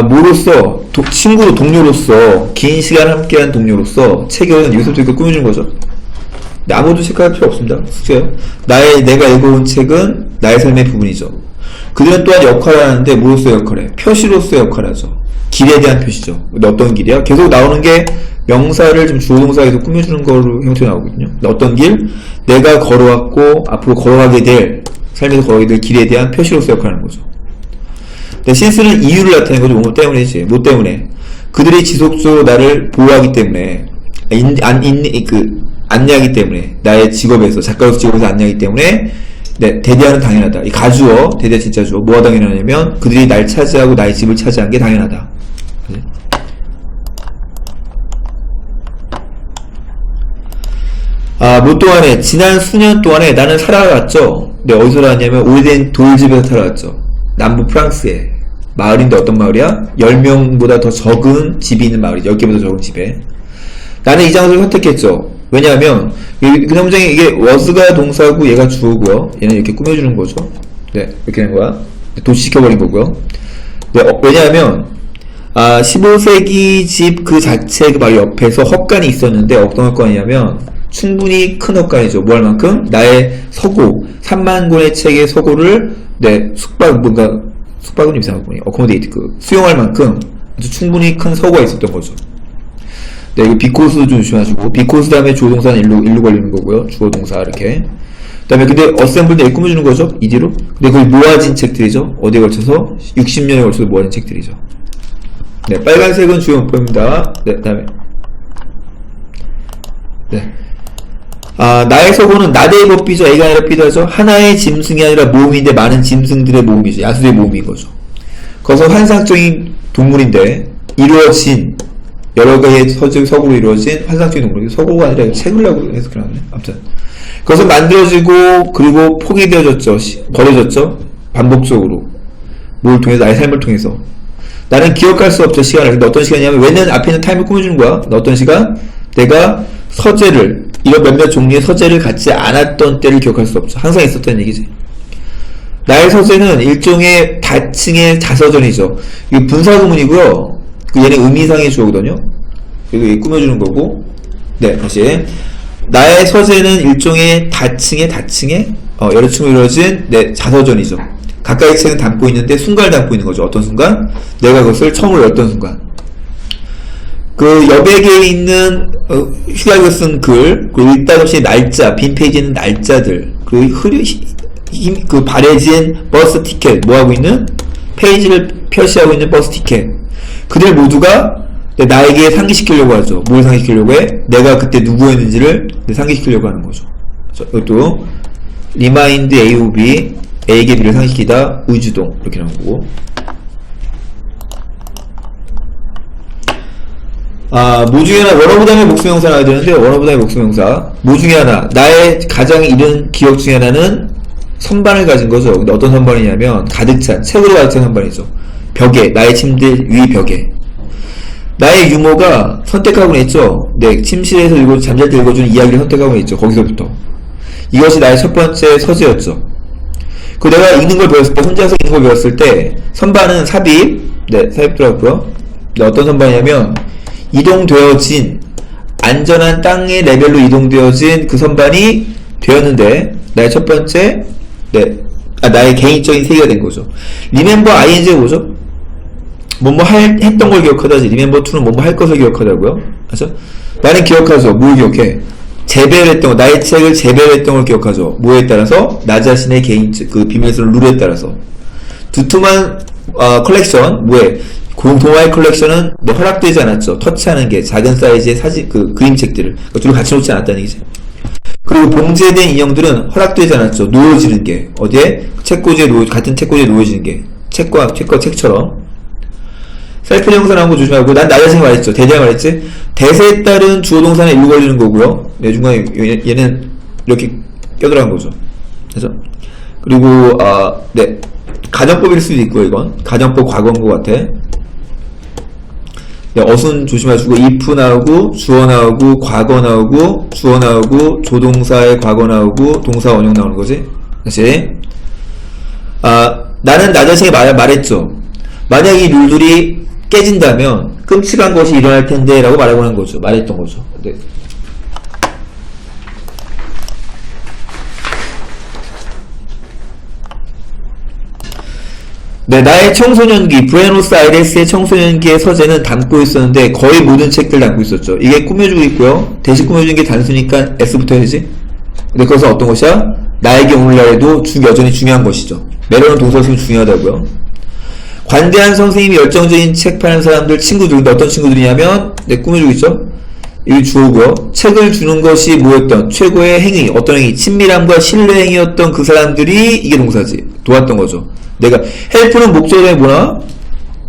뭐로서, 친구로, 동료로서, 긴 시간 함께한 동료로서, 체결은 여기서부터 꾸며주는 거죠. 아무도 체크할 필요 없습니다. 숙제요. 내가 읽어온 책은 나의 삶의 부분이죠. 그들은 또한 역할을 하는데, 뭐로서 역할을 해? 표시로서 역할을 하죠. 길에 대한 표시죠. 근데 어떤 길이야? 계속 나오는 게 명사를 좀 주어동사에서 꾸며주는 거로 형태가 나오거든요. 어떤 길? 내가 걸어왔고, 앞으로 걸어가게 될, 삶에서 걸어가게 될 길에 대한 표시로서 역할을 하는 거죠. 근데 신스는 이유를 나타내는 거죠. 뭐 때문이지. 뭐 때문에. 그들이 지속적으로 나를 보호하기 때문에, 안내하기 때문에, 나의 직업에서, 작가로서 직업에서 안내하기 때문에, 네, 대대하는 당연하다. 이 가주어, 대대 진짜 주어. 뭐가 당연하냐면, 그들이 날 차지하고 나의 집을 차지한 게 당연하다. 뭐 또한에, 지난 수년 동안에 나는 살아왔죠. 네, 어디서 살아왔냐면, 오래된 돌집에서 살아왔죠. 남부 프랑스에. 마을인데 어떤 마을이야? 10명보다 더 적은 집이 있는 마을이죠. 10개보다 적은 집에. 나는 이 장소를 선택했죠. 왜냐하면, 그 문장이 이게 was가 동사고 얘가 주어고요. 얘는 이렇게 꾸며주는 거죠. 네, 이렇게 된 거야. 도시시켜버린 거고요. 네, 왜냐하면, 15세기 집 그 자체 그 말 옆에서 헛간이 있었는데, 어떤 헛간이냐면, 충분히 큰 헛간이죠. 뭐 할 만큼? 나의 서고, 3만 권의 책의 서고를, 네, 숙박은 이상하고, 어코모데이트, 수용할 만큼 아주 충분히 큰 서고가 있었던 거죠. 네, 이거 비코스 좀 조심하시고, 비코스 다음에 주어동사는 일로 걸리는 거고요. 주어동사, 이렇게. 그 다음에 근데 어셈블도 이렇게 꾸며주는 거죠. 이 뒤로. 근데 거의 모아진 책들이죠. 어디에 걸쳐서? 60년에 걸쳐서 모아진 책들이죠. 네, 빨간색은 주어문법입니다. 네, 그 다음에. 네. 나의 서고는 나대의 법비죠. A가 아니라 B도 하죠. 하나의 짐승이 아니라 모음인데 많은 짐승들의 모음이죠. 야수의 모음인 거죠. 거기서 환상적인 동물인데 이루어진 여러 개의 서구로 이루어진 환상적인 동물이죠. 서구가 아니라 책을 하고 해석해놨네. 아무튼 그것은 만들어지고 그리고 포기되어졌죠. 버려졌죠. 반복적으로 뭘 통해서? 나의 삶을 통해서. 나는 기억할 수 없죠. 시간을. 근데 어떤 시간이냐면 왜냐면 앞에 있는 타임을 꾸며주는 거야. 어떤 시간? 내가 서재를 이런 몇몇 종류의 서재를 갖지 않았던 때를 기억할 수 없죠. 항상 있었던 얘기지. 나의 서재는 일종의 다층의 자서전이죠. 이게 분사구문이고요. 얘는 의미상의 주어거든요. 그리고 꾸며주는 거고. 네, 다시. 나의 서재는 일종의 다층의 여러 층으로 이루어진 네, 자서전이죠. 가까이 책은 담고 있는데 순간을 담고 있는 거죠. 어떤 순간? 내가 그것을 처음으로 열었던 순간. 그 여백에 있는 휘갈겨 쓴 글, 그리고 일단없이 날짜, 빈 페이지에 있는 날짜들, 그 바래진 버스 티켓, 뭐하고 있는? 페이지를 표시하고 있는 버스 티켓. 그들 모두가 나에게 상기시키려고 하죠. 뭘 상기시키려고 해? 내가 그때 누구였는지를 상기시키려고 하는 거죠. 이것도 리마인드 A of B, A에게 B를 상기시키다, 의주동 이렇게 나온 거고. 뭐 중에 하나, 원어브 다음에 목수명사 나와야 되는데, 원어브 다음에 목수명사. 뭐 중에 하나, 나의 가장 이른 기억 중에 하나는 선반을 가진 거죠. 근데 어떤 선반이냐면, 가득 찬, 책으로 가득 찬 선반이죠. 벽에, 나의 침대 위 벽에. 나의 유머가 선택하곤 했죠. 네, 침실에서 잠잘 때 읽어주는 이야기를 선택하곤 했죠. 거기서부터. 이것이 나의 첫 번째 서재였죠. 그 내가 읽는 걸 배웠을 때, 혼자서 읽는 걸 배웠을 때, 선반은 삽입, 네, 삽입 들어갔고요. 네, 어떤 선반이냐면, 이동되어진 안전한 땅의 레벨로 이동되어진 그 선반이 되었는데 나의 첫 번째 나의 개인적인 세계가 된 거죠. remember ing가 뭐죠? 했던 걸 기억하다지. remember to는 할 것을 기억하다고요. 맞죠? 나는 기억하죠. 뭘 기억해? 재배를 했던 거, 나의 책을 재배했던 걸 기억하죠. 뭐에 따라서? 나 자신의 개인 비밀스러운 룰에 따라서. 두툼한 컬렉션, 동화의 컬렉션은 허락되지 않았죠. 터치하는 게 작은 사이즈의 그림책들을 둘을 같이 놓지 않았다는 얘기죠. 그리고 봉제된 인형들은 허락되지 않았죠. 놓여지는 게 어디에? 같은 책꽂이에 놓여지는 게 책처럼. 셀프 형사 나온 거 조심하고. 난 나 자신이 말했죠. 대대가 말했지. 대세에 따른 주어동사는 일로 걸리는 거고요. 네, 중간에 얘는 이렇게 껴들어간 거죠. 그래서 그리고 네, 가정법일 수도 있고요. 이건 가정법 과거인 것 같아. 네, 어순 조심하시고. if 나오고 주어 나오고 과거 나오고 주어 나오고 조동사의 과거 나오고 동사 원형 나오는 거지. 다시. 나는 나 자신에게 말했죠. 만약 이 룰들이 깨진다면 끔찍한 것이 일어날 텐데 라고 말해보는 거죠. 말했던 거죠. 네. 네, 나의 청소년기, 부에노스아이레스의 청소년기의 서재는 담고 있었는데 거의 모든 책들 담고 있었죠. 이게 꾸며주고 있고요. 대신 꾸며주는 게 단수니까 S부터 해야지. 근데 그것은 어떤 것이야? 나에게 오늘날에도 여전히 중요한 것이죠. 매너는 동사를 쓰면 중요하다고요. 관대한 선생님이 열정적인 책 파는 사람들, 친구들. 근데 어떤 친구들이냐면, 네, 꾸며주고 있죠. 이게 주어고요. 책을 주는 것이 뭐였던 최고의 행위, 어떤 행위, 친밀함과 신뢰 행위였던 그 사람들이 이게 동사지. 도왔던 거죠. 내가 헬프는 목적어에 뭐나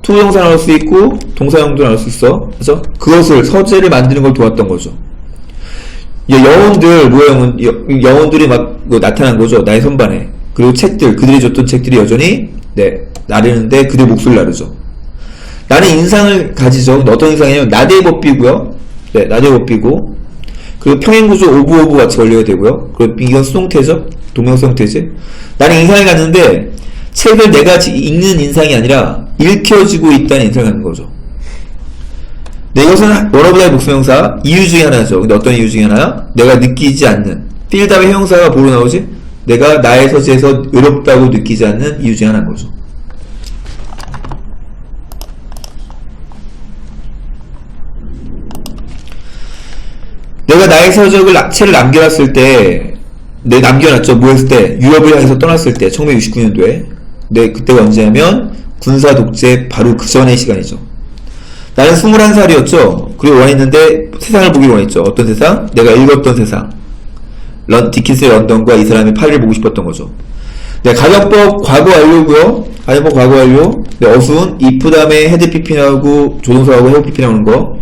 투부정사 나올 수 있고 동사형도 나올 수 있어. 그죠? 그것을 서재를 만드는 걸 도왔던 거죠. 영혼들 뭐야? 영혼들이 막 나타난 거죠. 나의 선반에. 그리고 책들 그들이 줬던 책들이 여전히 나르는데 그들의 목소리를 나르죠. 나는 인상을 가지죠. 어떤 인상이냐면 나대의 법비고요. 네, 나대의 법비고 그리고 평행구조 오브 같이 걸려야 되고요. 그리고 이건 수동태죠. 동명사 형태지. 나는 인상을 갖는데 책을 내가 읽는 인상이 아니라 읽혀지고 있다는 인상을 갖는 거죠. 네, 이것은 원어보다의 복수명사 이유 중에 하나죠. 근데 어떤 이유 중에 하나야? 내가 느끼지 않는 feel 다음에 형용사가 뭐로 나오지? 내가 나의 서재에서 외롭다고 느끼지 않는 이유 중에 하나인 거죠. 내가 나의 책을 남겨놨을 때 남겨놨죠. 뭐 했을 때? 유럽을 향해서 떠났을 때 1969년도에 네, 그때가 언제냐면 군사 독재 바로 그 전의 시간이죠. 나는 21살이었죠. 그리고 원했는데 세상을 보길 원했죠. 어떤 세상? 내가 읽었던 세상. 디킨스의 런던과 이 사람의 파리를 보고 싶었던 거죠. 네, 가정법 과거 완료고요. 가정법 과거 완료. 네, 어순 if 다음에 헤드 PP 나오고 조동사하고 헤드 PP 나오는 거.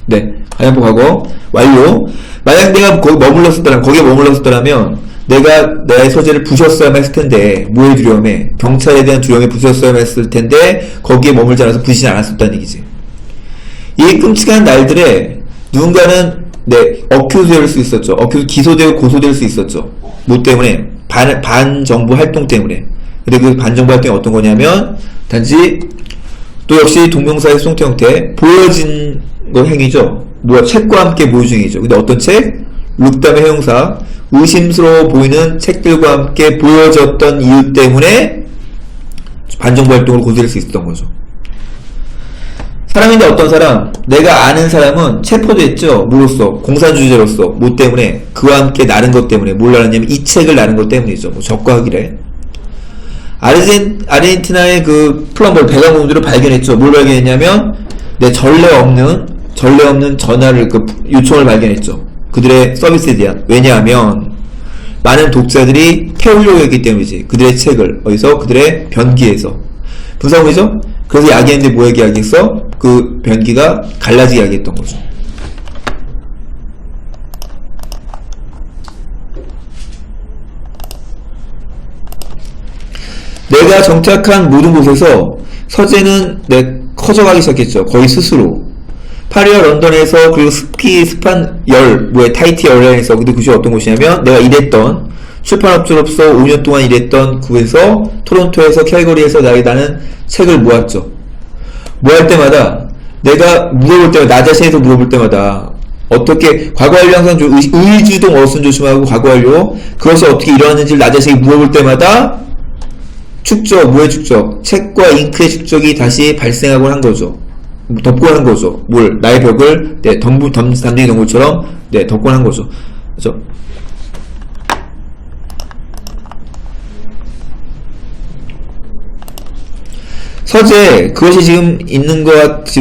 네, 가정법 과거 완료. 만약 내가 거기에 머물렀었더라면 내가 나의 서재를 부셨어야만 했을 텐데 뭐에 두려움에? 경찰에 대한 두려움에 부셨어야만 했을 텐데 거기에 머물지 않아서 부시지 않았었다는 얘기지. 이 끔찍한 날들에 누군가는 어큐즈 될 수 있었죠. 기소되고 고소될 수 있었죠. 뭐 때문에? 반정부 활동 때문에. 근데 그 반정부 활동이 어떤 거냐면 단지 또 역시 동명사의 수동태 형태 보여진 거 행위죠. 책과 함께 보여준 행위죠. 근데 어떤 책? look 다음에 형용사 의심스러워 보이는 책들과 함께 보여졌던 이유 때문에 반정부 활동으로 고소될 수 있었던 거죠. 사람인데 어떤 사람, 내가 아는 사람은 체포됐죠. 뭐로써? 공산주의자로서. 뭐 때문에? 그와 함께 나른 것 때문에. 뭘 나랐냐면 이 책을 나른 것 때문이죠. 적과하기래. 아르헨티나의 그 플럼볼 배가공주를 발견했죠. 뭘 발견했냐면 전례 없는 전화를 요청을 발견했죠. 그들의 서비스에 대한. 왜냐하면 많은 독자들이 태우려고 했기 때문이지. 그들의 책을 어디서? 그들의 변기에서. 분사구이죠? 그래서 이야기했는데 뭐 이야기했어? 그 변기가 갈라지게 이야기했던 거죠. 내가 정착한 모든 곳에서 서재는 커져가기 시작했죠. 거의 스스로. 파리와 런던에서 그리고 습한 타이트 열에서 근데 그곳이 어떤 곳이냐면 내가 일했던 출판업주로서 5년 동안 일했던 그곳에서 토론토에서 캘거리에서 나는 책을 모았죠. 모을 때마다 내가 물어볼 때마다 나 자신에서 물어볼 때마다 어떻게 과거 완료 항상 의주동 어순 조심하고 과거 완료 그것이 어떻게 일어났는지를 나 자신에게 물어볼 때마다 축적 뭐의 축적 책과 잉크의 축적이 다시 발생하곤 한 거죠. 덮곤 한 거죠. 나의 벽을 담쟁이 동굴처럼 덮곤 한 거죠. 그죠? 서재 그것이 지금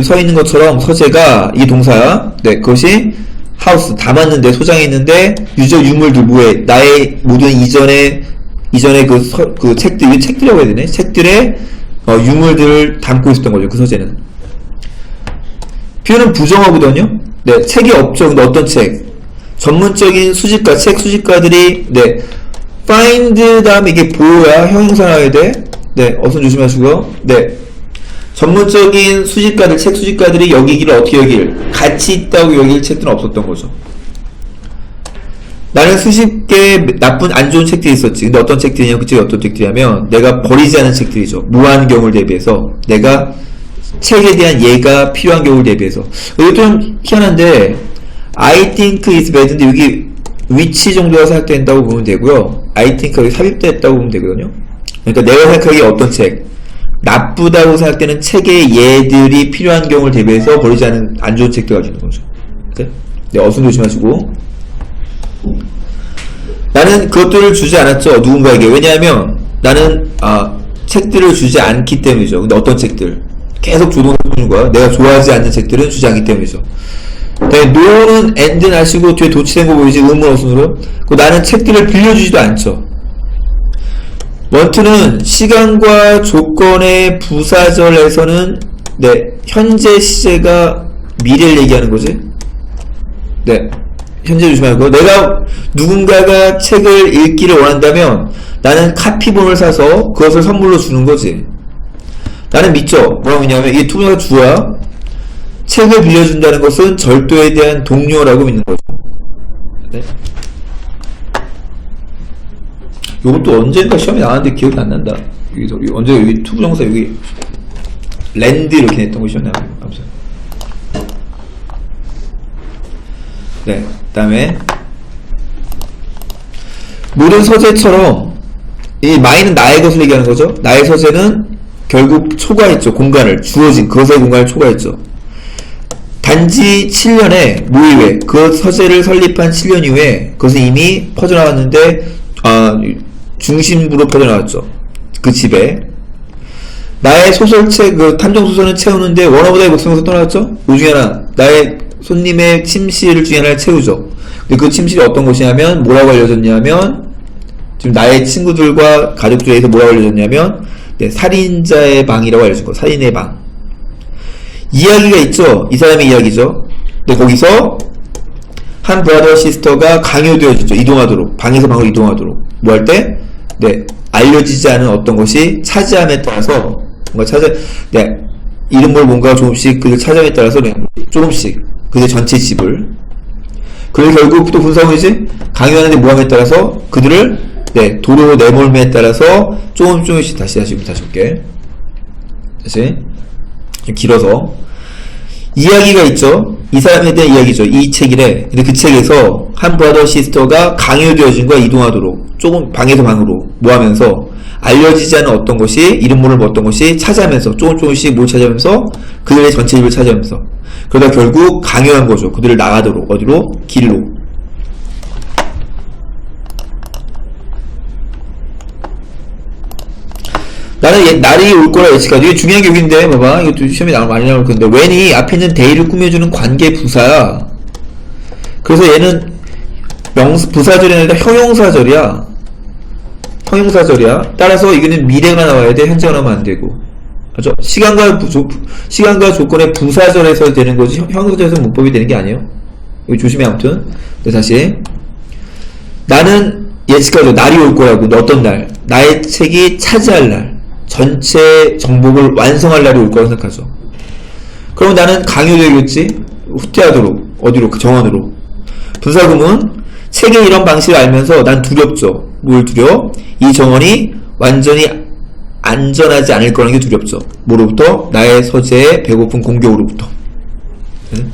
서 있는 것처럼 서재가 이 동사야. 그것이 하우스 담았는데 소장해 있는데 유물들 뭐에 나의 모든 이전에 그 책들이라고 해야 되네. 책들의 유물들을 담고 있었던 거죠. 그 서재는. 표현은 부정하거든요. 책이 없죠. 근데 어떤 책? 전문적인 책 수집가들이 find 다음에 이게 보호야. 형용사 나와야 돼. 어선 조심하시고요. 전문적인 책 수집가들이 여기기를 어떻게 여길? 가치 있다고 여길 책들은 없었던 거죠. 나는 수십 개 나쁜 안 좋은 책들이 있었지. 근데 어떤 책들이냐면 그 책이 어떤 책들이냐면 내가 버리지 않은 책들이죠. 무한 경우를 대비해서 내가 책에 대한 예가 필요한 경우를 대비해서. 이것도 좀 희한한데 I think is bad인데 여기 which 정도가 생각된다고 보면 되고요. I think 여기 삽입됐다고 보면 되거든요. 그러니까 내가 생각하기에 어떤 책 나쁘다고 생각되는 책의 예들이 필요한 경우를 대비해서 버리지 않은 안 좋은 책들 가지고 있는 거죠. 네? 네, 어순 조심하시고. 나는 그것들을 주지 않았죠. 누군가에게. 왜냐하면 나는 책들을 주지 않기 때문이죠. 근데 어떤 책들 계속 조동사 주는 거야. 내가 좋아하지 않는 책들은 주지 않기 때문이죠. 네, no는 and 하시고 뒤에 도치된 거 보이지? 의문 어순으로. 나는 책들을 빌려주지도 않죠. 원투는 시간과 조건의 부사절에서는 네, 현재 시제가 미래를 얘기하는 거지. 네, 현재 조심하고. 내가 누군가가 책을 읽기를 원한다면 나는 카피본을 사서 그것을 선물로 주는 거지. 나는 믿죠. 뭐라고 했냐면 이게 투부정사 주어야. 책을 빌려준다는 것은 절도에 대한 동료라고 믿는 거죠. 네. 요것도 언젠가 시험에 나왔는데 기억이 안 난다. 여기서 언제 여기 투부정사 여기 랜드 이렇게 냈던 거 시험 나와요. 아무튼. 네, 그다음에 모든 서재처럼 이 my는 나의 것을 얘기하는 거죠. 나의 서재는 결국 초과했죠. 공간을 주어진 그것의 공간을 초과했죠. 단지 7년에 뭐 이후에 그 서재를 설립한 7년 이후에 그것은 이미 퍼져나왔는데 중심부로 퍼져나왔죠. 그 집에 나의 소설책 그 탐정소설은 채우는데 원어보다의 목숨에서 떠나왔죠. 그 중에 하나 나의 손님의 침실 중에 하나를 채우죠. 근데 그 침실이 어떤 곳이냐면 뭐라고 알려졌냐면 지금 나의 친구들과 가족들에서 뭐라고 알려졌냐면 네, 살인자의 방이라고 알려진 거. 살인의 방. 이야기가 있죠. 이 사람의 이야기죠. 근데 거기서 한 브라더 시스터가 강요되어지죠. 이동하도록. 방에서 방으로 이동하도록. 뭐 할 때? 네. 알려지지 않은 어떤 것이 차지함에 따라서 뭔가 네. 이름 뭘 뭔가 조금씩 그들 차지함에 따라서 네. 조금씩 그들 전체 집을. 그리고 결국 또 군사훈이지? 강요하는데 모함에 따라서 그들을 네. 도로 내몰매에 따라서 조금씩 다시 볼게. 다시. 좀 길어서 이야기가 있죠. 이 사람에 대한 이야기죠. 이 책이래. 근데 그 책에서 한 브라더 시스터가 강요되어진 거야. 이동하도록 조금 방에서 방으로 뭐 하면서 알려지지 않은 어떤 것이 이름 모를 어떤 것이 차지하면서 조금씩 뭘 차지하면서 그들의 전체 집을 차지하면서 그러다 결국 강요한 거죠. 그들을 나가도록 어디로? 길로. 나는 날이 올 거라 예측하죠. 이게 중요한 게 여기인데, 봐봐. 이것도 시험에 많이 나올 건데, when이 앞에 있는 day를 꾸며주는 관계 부사야. 그래서 얘는 부사절이 아니라 형용사절이야. 형용사절이야. 따라서 이거는 미래가 나와야 돼. 현재가 나오면 안 되고. 맞죠? 시간과 조건의 부사절에서 되는 거지, 형용사절에서 문법이 되는 게 아니에요. 여기 조심해, 아무튼. 네, 다시. 나는 예측하죠. 날이 올 거라고. 어떤 날? 나의 책이 차지할 날. 전체 정복을 완성할 날이 올 거라고 생각하죠. 그럼 나는 강요되겠지? 후퇴하도록. 어디로? 그 정원으로. 분사구문 책의 이런 방식을 알면서 난 두렵죠. 뭘 두려워? 이 정원이 완전히 안전하지 않을 거라는 게 두렵죠. 뭐로부터? 나의 서재의 배고픈 공격으로부터. 응?